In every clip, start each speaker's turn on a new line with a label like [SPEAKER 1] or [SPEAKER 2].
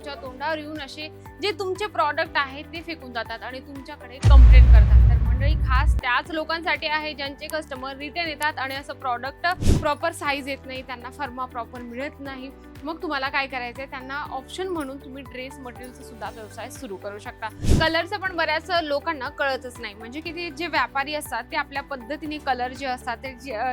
[SPEAKER 1] तुमच्या तोंडावर येऊन असे जे तुमचे प्रॉडक्ट आहेत ते फेकून जातात आणि तुमच्याकडे कंप्लेंट करतात। तर मंडळी खास त्याच लोकांसाठी आहे ज्यांचे कस्टमर रिटर्न येतात आणि असं प्रॉडक्ट प्रॉपर साईज येत नाही, त्यांना फर्मा प्रॉपर मिळत नाही। मग तुम्हाला काय करायचंय, त्यांना ऑप्शन म्हणून तुम्ही ड्रेस मटेरियलचा सुद्धा व्यवसाय सुरू करू शकता। कलरचं पण बऱ्याच लोकांना कळतच नाही, म्हणजे की ते जे व्यापारी असतात ते आपल्या पद्धतीने कलर जे असतात ते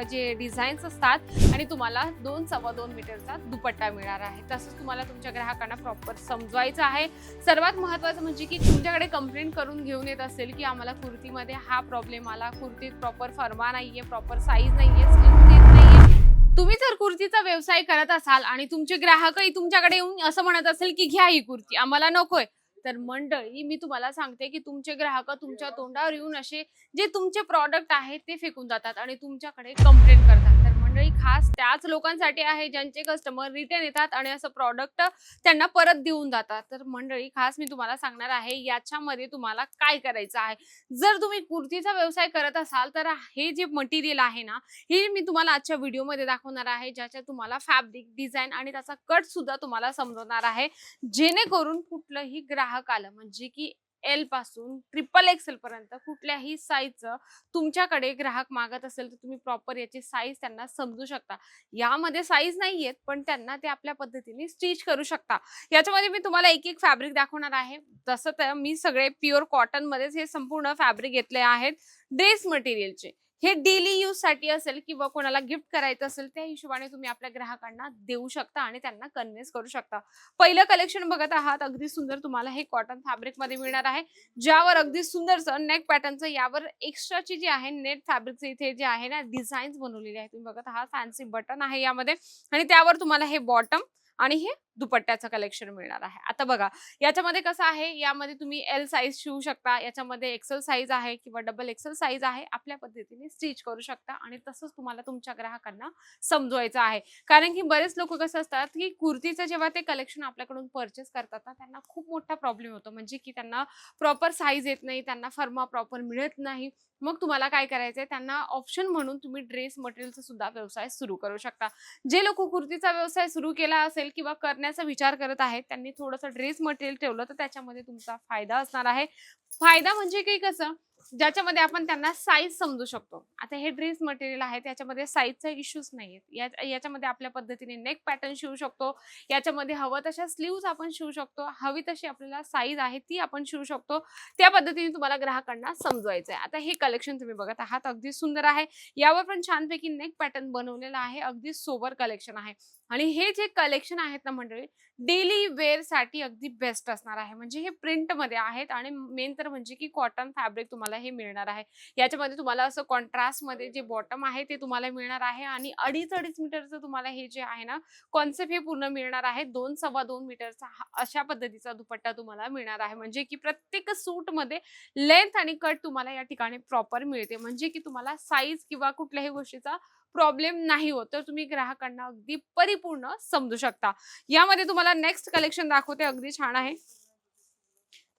[SPEAKER 1] जे डिझाईन्स असतात आणि तुम्हाला 2-2.25 मीटरचा दुपट्टा मिळणार आहे। तसंच तुम्हाला तुमच्या ग्राहकांना प्रॉपर समजवायचं आहे। सर्वात महत्त्वाचं म्हणजे की तुमच्याकडे कंप्लेंट करून घेऊन येत असेल की आम्हाला कुर्तीमध्ये हा प्रॉब्लेम आला, कुर्तीत प्रॉपर फर्मा नाहीये, प्रॉपर साईज नाहीये, स्लीव्ज येत नाहीये। तुम्ही जर कुर्तीचा व्यवसाय करत असाल आणि तुमचे ग्राहकही तुमच्याकडे येऊन असं म्हणत असेल की घ्या ही कुर्ती, आम्हाला नकोय, तर मंडळी मी तुम्हाला सांगते की तुमचे ग्राहक तुमच्या तोंडावर येऊन असे जे तुमचे प्रॉडक्ट आहेत ते फेकून जातात आणि तुमच्याकडे कंप्लेंट करतात। तर मंडळी खास त्याच लोकांसाठी आहे ज्यांचे कस्टमर रिटर्न येतात आणि असं प्रॉडक्ट त्यांना परत देऊन जातात। तर मंडळी खास मी तुम्हाला सांगणार आहे याच्यामध्ये तुम्हाला काय करायचं आहे। जर तुम्ही कुर्तीचा व्यवसाय करत असाल तर हे जे मटेरियल आहे ना, हे मी तुम्हाला आजच्या व्हिडिओमध्ये दाखवणार आहे, ज्याच्यात तुम्हाला फॅब्रिक डिझाइन आणि त्याचा कट सुद्धा तुम्हाला समजवणार आहे, जेणेकरून कुठलंही ग्राहक आलं म्हणजे की एल पासून ट्रिपल एक्सेल पर्यंत कुठल्याही साईजचं तुमच्याकडे ग्राहक मागत असेल तर तुम्ही प्रॉपर याची साईज त्यांना समजू शकता। यामध्ये साईज नाहीयेत पण त्यांना ते आपल्या पद्धतीने स्टिच करू शकता। याच्यामध्ये मी तुम्हाला एक एक फॅब्रिक दाखवणार आहे। तसं तर मी सगळे प्युअर कॉटन मध्येच हे संपूर्ण फॅब्रिक घेतले आहेत ड्रेस मटेरियलचे। हे डेली यूज साठी असेल किंवा कोणाला गिफ्ट करायचं असेल त्या हिशोबाने तुम्ही आपल्या ग्राहकांना देऊ शकता आणि त्यांना कन्व्हिन्स करू शकता। पहिलं कलेक्शन बघत आहात, अगदी सुंदर तुम्हाला हे कॉटन फॅब्रिक मध्ये मिळणार आहे, ज्यावर अगदी सुंदरसं नेक पॅटर्नचं यावर एक्स्ट्राची जी आहे नेट फॅब्रिकचे इथे जे आहे ना डिझाईन्स बनवलेले आहे। तुम्ही बघत आहात फॅन्सी बटन आहे यामध्ये आणि त्यावर तुम्हाला हे बॉटम आणि हे दुपट्ट्याचं कलेक्शन मिळणार आहे। आता बघा याच्यामध्ये कसं आहे, यामध्ये तुम्ही एल साईज शिवू शकता, याच्यामध्ये एक्सेल साईज आहे किंवा डबल एक्सेल साईज आहे, आपल्या पद्धतीने स्टिच करू शकता आणि तसंच तुम्हाला तुमच्या ग्राहकांना समजवायचं आहे। कारण की बरेच लोक कसं असतात की कुर्तीचं जेव्हा ते कलेक्शन आपल्याकडून परचेस करतात ना, त्यांना खूप मोठा प्रॉब्लेम होतो, म्हणजे की त्यांना प्रॉपर साईज येत नाही, त्यांना फर्मा प्रॉपर मिळत नाही। मग तुम्हाला काय करायचंय, त्यांना ऑप्शन म्हणून तुम्ही ड्रेस मटेरियलचा सुद्धा व्यवसाय सुरू करू शकता। जे लोक कुर्तीचा व्यवसाय सुरू केला असेल किंवा करण्याचा विचार करत आहेत त्यांनी थोडंसं ड्रेस मटेरियल ठेवलं तर त्याच्यामध्ये तुमचा फायदा असणार आहे। फायदा म्हणजे काही कसं, ज्याच्यामध्ये आपण त्यांना साईज समजू शकतो। आता हे ड्रेस मटेरियल आहे त्याच्यामध्ये साईजचा इश्यूज नाहीये, याच्यामध्ये आपल्या पद्धतीने नेक पॅटर्न शिवू शकतो, याच्यामध्ये हवं तशा स्लीव्स आपण शिवू शकतो, हवी तशी आपल्याला साईज आहे ती आपण शिवू शकतो। त्या पद्धतीने तुम्हाला ग्राहकांना समजवायचं आहे। आता हे कलेक्शन तुम्ही बघत आहात, अगदी सुंदर आहे, यावर पण छानपैकी नेक पॅटर्न बनवलेला आहे, अगदी सोबर कलेक्शन आहे। आणि हे जे कलेक्शन आहेत ना मंडळी, डेली वेअर साठी अगदी बेस्ट असणार आहे, म्हणजे हे प्रिंट मध्ये आहेत आणि मेन तर म्हणजे की कॉटन फॅब्रिक तुम्हाला हे मिळणार आहे। याच्यामध्ये तुम्हाला असं कॉन्ट्रास्ट मध्ये जे बॉटम आहे ते तुम्हाला मिळणार आहे आणि 2.5 मीटरचं तुम्हाला हे जे आहे ना कॉन्सेप्ट हे पूर्ण मिळणार आहे। 2-2.25 मीटरचा अशा पद्धतीचा दुपट्टा तुम्हाला मिळणार आहे, म्हणजे की प्रत्येक सूट मध्ये लेंथ आणि कट तुम्हाला या ठिकाणी प्रॉपर मिळते, म्हणजे की तुम्हाला साईज किंवा कुठल्याही गोष्टीचा प्रॉब्लेम नाही होत, तर तुम्ही ग्राहकांना अगदी परिपूर्ण समजू शकता। यामध्ये तुम्हाला नेक्स्ट कलेक्शन दाखवते, अगदी छान आहे,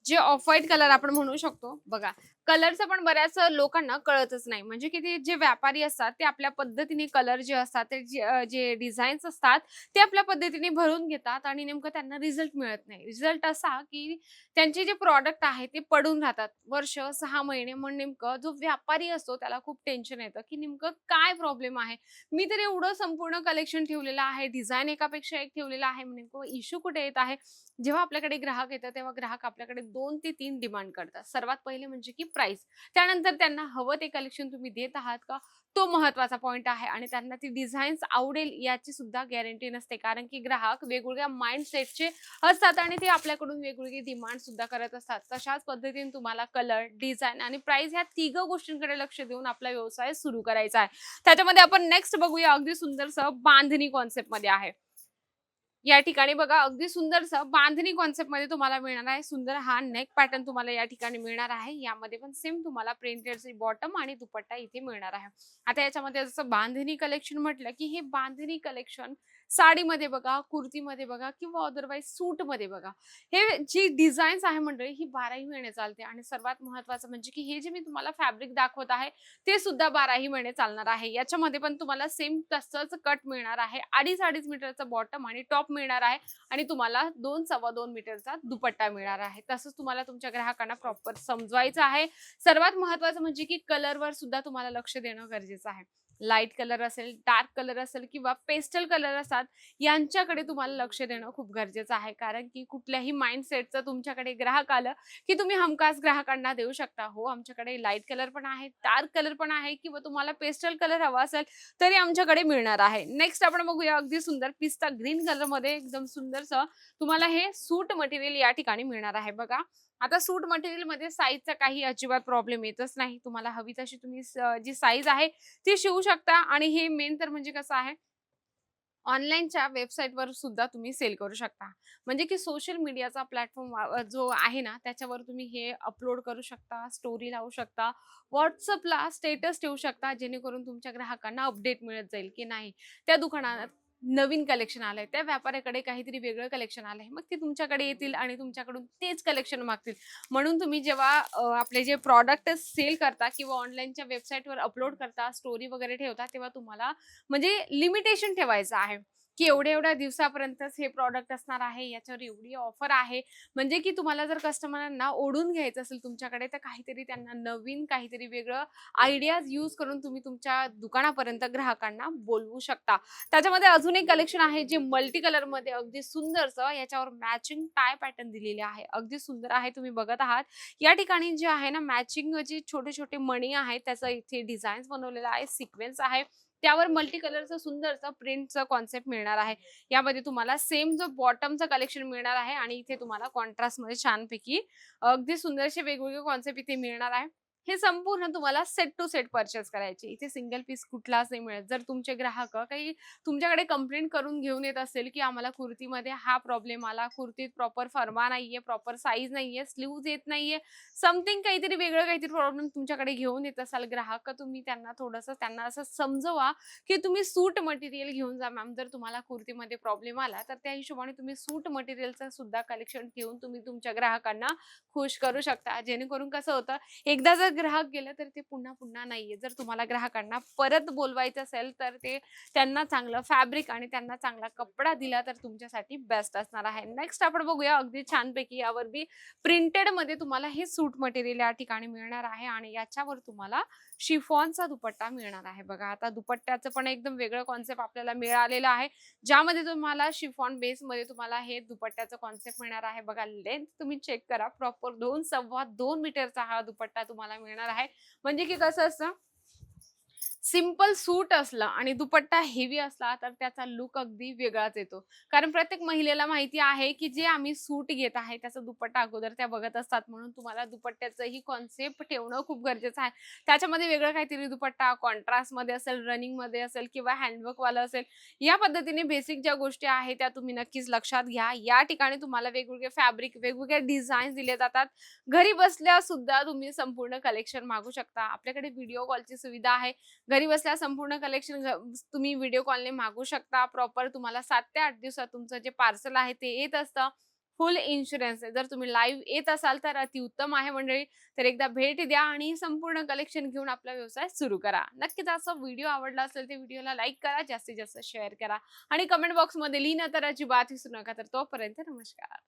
[SPEAKER 1] जे ऑफ व्हाईट कलर आपण म्हणू शकतो। बघा कलरचं पण बऱ्याच लोकांना कळतच नाही, म्हणजे की ते जे व्यापारी असतात ते आपल्या पद्धतीने कलर जे असतात ते जे डिझाईन्स असतात ते आपल्या पद्धतीने भरून घेतात आणि नेमकं त्यांना रिझल्ट मिळत नाही। रिझल्ट असा की त्यांचे जे प्रॉडक्ट आहे ते पडून राहतात वर्ष 6 महिने। मग नेमकं जो व्यापारी असतो त्याला खूप टेन्शन येतं की नेमकं काय प्रॉब्लेम आहे, मी तर एवढं संपूर्ण कलेक्शन ठेवलेलं आहे, डिझाईन एकापेक्षा एक ठेवलेला आहे, नेमकं इश्यू कुठे येत आहे। जेव्हा आपल्याकडे ग्राहक येतात तेव्हा ग्राहक आपल्याकडे 2 ते 3 डिमांड करतात। सर्वात पहिले म्हणजे की प्राइस, त्यानंतर त्यांना हवं ते कलेक्शन तुम्ही देत आहात का, तो महत्त्वाचा पॉइंट आहे आणि त्यांना ती डिझाईन्स आवडेल याची सुद्धा गॅरंटी नसते, कारण की ग्राहक वेगवेगळ्या माइंडसेटचे असतात आणि ते आपल्याकडून वेगवेगळी डिमांड सुद्धा करत असतात। तशाच पद्धतीने तुम्हाला कलर, डिझाईन आणि प्राइस ह्या तिघ गोष्टींकडे लक्ष देऊन आपला व्यवसाय सुरू करायचा आहे। त्याच्यामध्ये आपण नेक्स्ट बघूया, अगदी सुंदरसं बांधणी कॉन्सेप्ट मध्ये आहे। या ठिकाणी बघा अगदी सुंदरसं बांधणी कॉन्सेप्ट मध्ये तुम्हाला मिळणार आहे। सुंदर हा नेक पॅटर्न तुम्हाला या ठिकाणी मिळणार आहे, यामध्ये पण सेम तुम्हाला प्रिंटेड बॉटम आणि दुपट्टा इथे मिळणार आहे। आता याच्यामध्ये जसं बांधणी कलेक्शन म्हटलं की हे बांधणी कलेक्शन साडीमध्ये बघा, कुर्तीमध्ये बघा किंवा अदरवाईज सूटमध्ये बघा. हे जी डिझाईन्स आहे मंडळी ही 12ही महिने चालते आणि सर्वात महत्त्वाचं म्हणजे की हे जे मी तुम्हाला फॅब्रिक दाखवत आहे ते सुद्धा 12ही महिने चालणार आहे. याच्यामध्ये पण तुम्हाला सेम तसंच कट मिळणार आहे. 2.5 मीटरचा बॉटम आणि टॉप मिळणार आहे आणि तुम्हाला 2 सव्वा 2 मीटरचा दुपट्टा मिळणार आहे. तसंच तुम्हाला तुमच्या ग्राहकांना प्रॉपर समजवायचं आहे. सर्वात महत्त्वाचं म्हणजे की कलरवर सुद्धा तुम्हाला लक्ष देणं गरजेचं आहे. लाईट कलर असेल, डार्क कलर असेल किंवा पेस्टल कलर असतात, यांच्याकडे तुम्हाला लक्ष देणं खूप गरजेचं आहे. कारण की कुठल्याही माइंडसेटचं तुमच्याकडे ग्राहक आलं, की तुम्ही हमखास ग्राहकांना देऊ शकता. हो, आमच्याकडे लाईट कलर पण आहे, डार्क कलर पण आहे किंवा तुम्हाला पेस्टल कलर हवा असेल, तरी आमच्याकडे मिळणार आहे. नेक्स्ट आपण बघूया अगदी सुंदर पिस्ता ग्रीन कलरमध्ये एकदम सुंदरसं तुम्हाला हे सूट मटेरियल या ठिकाणी मिळणार आहे बघा. आता सूट मटेरियलमध्ये साईजचा काही अजिबात प्रॉब्लेम येतच नाही. तुम्हाला हवी तशी तुम्ही जी साईज आहे ती शिवू शकता आणि हे मेन तर म्हणजे कसं आहे, ऑनलाईनच्या वेबसाईटवर सुद्धा तुम्ही सेल करू शकता. म्हणजे की सोशल मीडियाचा प्लॅटफॉर्म जो आहे ना, त्याच्यावर तुम्ही हे अपलोड करू शकता, स्टोरी लावू शकता, WhatsAppला स्टेटस ठेवू शकता, जेणेकरून तुमच्या ग्राहकांना अपडेट मिळत जाईल, की नाही त्या दुकानात नवीन कलेक्शन आलंय, त्या व्यापाऱ्याकडे काहीतरी वेगळं कलेक्शन आलंय. मग ते तुमच्याकडे येतील आणि तुमच्याकडून तेच कलेक्शन मागतील. म्हणून तुम्ही जेव्हा आपले जे प्रॉडक्ट सेल करता किंवा ऑनलाईनच्या वेबसाईटवर अपलोड करता, स्टोरी वगैरे ठेवता, तेव्हा तुम्हाला म्हणजे लिमिटेशन ठेवायचं आहे, की एवढ्या-एवढ्या दिवसापर्यंतच हे प्रॉडक्ट असणार आहे, याच्यावर एवढी ऑफर आहे. म्हणजे की तुम्हाला जर कस्टमरांना ओढून घ्यायचं असेल तुमच्याकडे, तर काहीतरी त्यांना नवीन काहीतरी वेगळं आयडियाज यूज करून तुम्ही तुमच्या दुकानापर्यंत ग्राहकांना बोलवू शकता. त्याच्यामध्ये अजून एक कलेक्शन आहे जे मल्टी कलरमध्ये अगदी सुंदरसं याच्यावर मॅचिंग टाय पॅटर्न दिलेले आहे. अगदी सुंदर आहे, तुम्ही बघत आहात. या ठिकाणी जे आहे ना मॅचिंग जे छोटे-छोटे मणी आहेत, त्याचं इथे डिझाईन्स बनवलेला आहे, सिक्वेन्स आहे. त्यावर मल्टी कलरचं सुंदरचं प्रिंटचं कॉन्सेप्ट मिळणार आहे. यामध्ये तुम्हाला सेम जो बॉटमचं कलेक्शन मिळणार आहे आणि इथे तुम्हाला कॉन्ट्रास्टमध्ये छानपैकी अगदी सुंदरसे वेगवेगळे कॉन्सेप्ट इथे मिळणार आहे. हे संपूर्ण तुम्हाला सेट टू सेट पर्चेस करायचे. इथे सिंगल पीस कुठलाच नाही मिळत. जर तुमचे ग्राहक काही तुमच्याकडे कंप्लेंट करून घेऊन येत असेल, की आम्हाला कुर्तीमध्ये हा प्रॉब्लेम आला, कुर्तीत प्रॉपर फर्मा नाहीये, प्रॉपर साईज नाहीये, स्लीव्हज येत नाहीये, समथिंग काहीतरी वेगळं काहीतरी प्रॉब्लेम तुमच्याकडे घेऊन येत असाल ग्राहक, तर तुम्ही त्यांना असं समजवा, की तुम्ही सूट मटेरियल घेऊन जा मॅम. जर तुम्हाला कुर्तीमध्ये प्रॉब्लेम आला, तर त्या हिशोबाने तुम्ही सूट मटेरियलचं सुद्धा कलेक्शन घेऊन तुम्ही तुमच्या ग्राहकांना खुश करू शकता. जेणेकरून कसं होतं, एकदा जर ग्राहक गेलं तर ते पुन्हा-पुन्हा नाहीये. जर तुम्हाला ग्राहकांना परत बोलवायचं असेल, तर ते त्यांना चांगलं फॅब्रिक आणि त्यांना चांगला कपडा दिला तर तुमच्यासाठी बेस्ट असणार आहे. नेक्स्ट आपण बघूया अगदी छानपैकी यावर बी प्रिंटेडमध्ये तुम्हाला हे सूट मटेरियल या ठिकाणी मिळणार आहे आणि याच्यावर तुम्हाला शिफॉनचा दुपट्टा मिळणार आहे. बघा आता दुपट्ट्याचं पण एकदम वेगळं कॉन्सेप्ट आपल्याला मिळालेलं आहे, ज्यामध्ये तुम्हाला शिफॉन बेसमध्ये तुम्हाला हे दुपट्ट्याचं कॉन्सेप्ट मिळणार आहे. बघा लेंथ तुम्ही चेक करा, प्रॉपर 2 सव्वा 2 मीटरचा हा दुपट्टा तुम्हाला मिळणार आहे. म्हणजे की कसं असतं, सिंपल सूट असलं आणि दुपट्टा हेवी असला तर त्याचा लुक अगदी वेगळाच येतो. कारण प्रत्येक महिलेला माहिती आहे, की जे आम्ही सूट घेत आहे त्याचा दुपट्टा अगोदर त्या बघत असतात. म्हणून तुम्हाला दुपट्ट्याचंही कॉन्सेप्ट ठेवणं खूप गरजेचं आहे. त्याच्यामध्ये वेगळं काहीतरी दुपट्टा कॉन्ट्रास्टमध्ये असेल, रनिंगमध्ये असेल किंवा हँडवर्कवाला असेल. या पद्धतीने बेसिक ज्या गोष्टी आहेत त्या तुम्ही नक्कीच लक्षात घ्या. या ठिकाणी तुम्हाला वेगवेगळे फॅब्रिक, वेगवेगळे डिझाईन्स दिले जातात. घरी बसल्या सुद्धा तुम्ही संपूर्ण कलेक्शन मागवू शकता. आपल्याकडे व्हिडिओ कॉलची सुविधा आहे. घरी बसल्या संपूर्ण कलेक्शन तुम्ही व्हिडिओ कॉलने मागवू शकता. प्रॉपर तुम्हाला 7 ते 8 दिवसात तुमचं जे पार्सल आहे ते येत असतं. फुल इन्शुरन्स आहे. जर तुम्ही लाईव्ह येत असाल तर अतिउत्तम आहे मंडळी. तर एकदा भेट द्या आणि संपूर्ण कलेक्शन घेऊन आपला व्यवसाय सुरू करा. नक्कीच असा व्हिडिओ आवडला असेल तर व्हिडिओला लाईक करा, जास्तीत जास्त शेअर करा आणि कमेंट बॉक्समध्ये लिहिणं तर अजिबात विसरू नका. तर तोपर्यंत नमस्कार.